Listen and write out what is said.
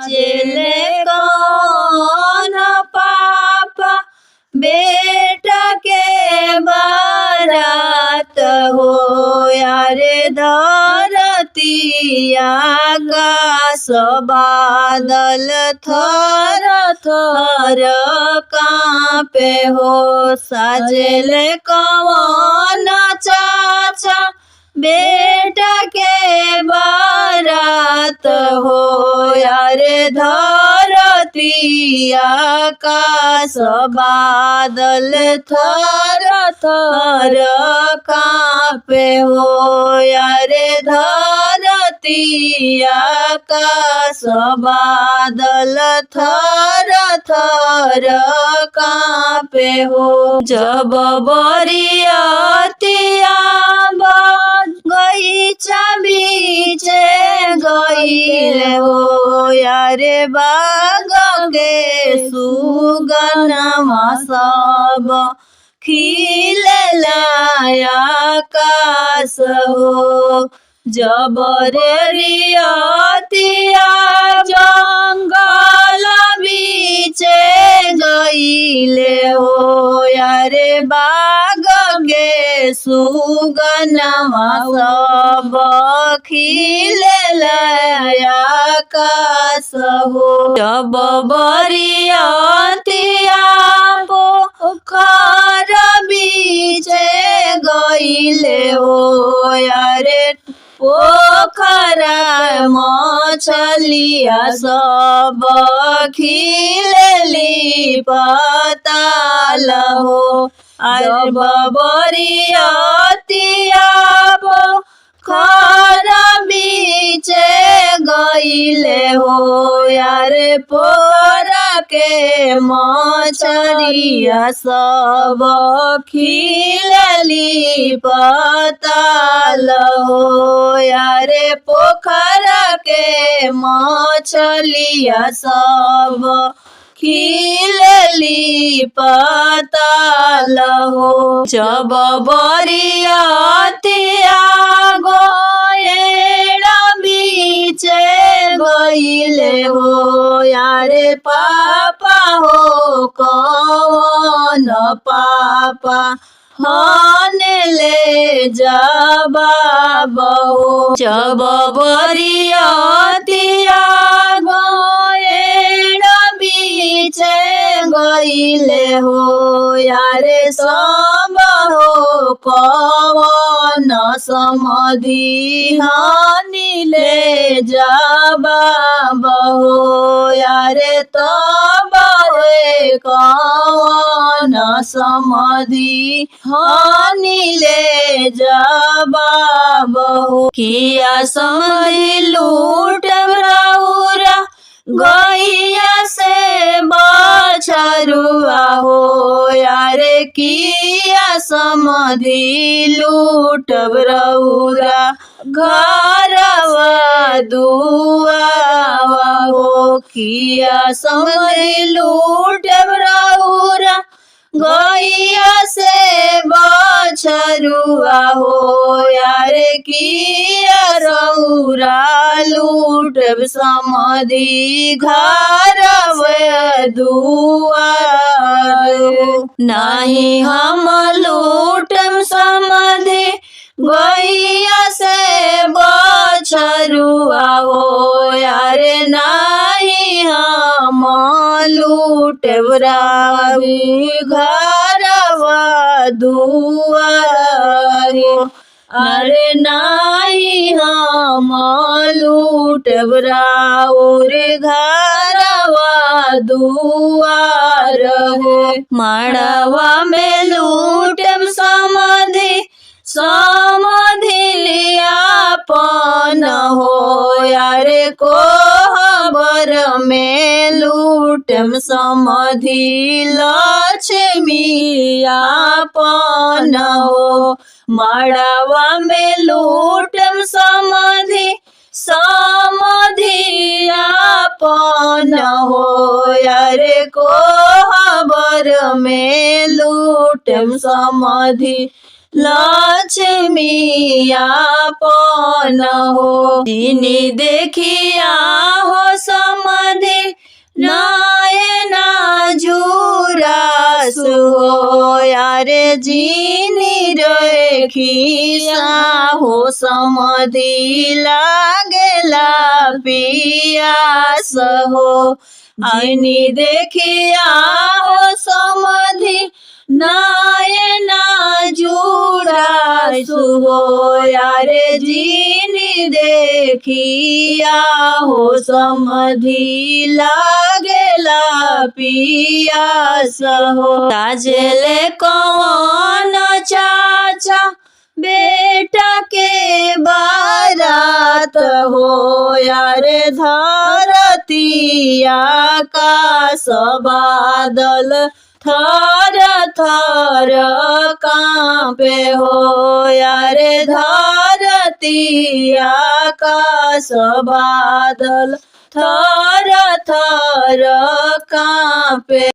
साजेले कौन पापा बेटा के बारात हो यारे धरती आकाश बादल थर थर कांपे हो साजेले कौन चाचा बेटा के बारात हो यारे धरती आकाश बादल थर थर कांपे हो यारे धरती आकाश बादल थर थर कांपे हो जब बरियातिया गई बीचे गईले हो यारे बाग के सुगनमा सब खिलेला आकाश हो जब रियातिया जंगल बीचे गईले हो यारे बाग के सुगनमा सब खिलेला आकाश हो जब बरियातिया पोखर बीचे गईले हो यारे पोखरा मछलिया सब खिलेली पताल हो जब बरियातिया पोखर बीचे गईले हो यारे पोखरा के मछलिया सब खिलेली पताल हो यारे पोखरा के मछलिया सब खिलेली पताल हो जब बरियातिया गोएड़ा बीचे गईले हो यारे पापा हो कौन पापा हने ले जबाब हो जब बरियातिया गोएड़ा बीचे गईले हो यारे सब हो कौन समधि हनिले जबाब हो यारे तब कौन समधि हनिले जबाब हो किया समधि लूट राउरा गैया से बछरुआ हो यारे किया समधि लूट रउरा घरवा दुआवा हो किया समधि लूट रउरा गैया से बछरुआ हो यारे किया रउरा लूट समधि घरवा दुआर नहीं हम लूटम समधि गैया से बछरुआ हो यारे नहीं हम लूटबरावी घरवा दुआर अरे नहीं हम लूटबराउर घरवा दुआर हो मड़वा में लूटम समधि समधि लियापन हो यारे कोहबर में लूटम समधि लक्ष्मी आपन हो मड़वा में लूटम समधि समधि आपन हो यारे कोहबर में लूटम समधि लक्ष्मी आपन हो जिनी देखिया हो समधि जीनी रेखिया हो समधि लागेला पियास हो जीनी देखिया हो समधि नयना जुड़ा सुहो यारे जीनी देखिया हो समधि लागेला पियास हो ताजले कौन चाचा बेटा के बारात हो यारे धरतिया आकाश बादल थर थर कांपे हो यारे धरती आकाश बादल थर थर कांपे।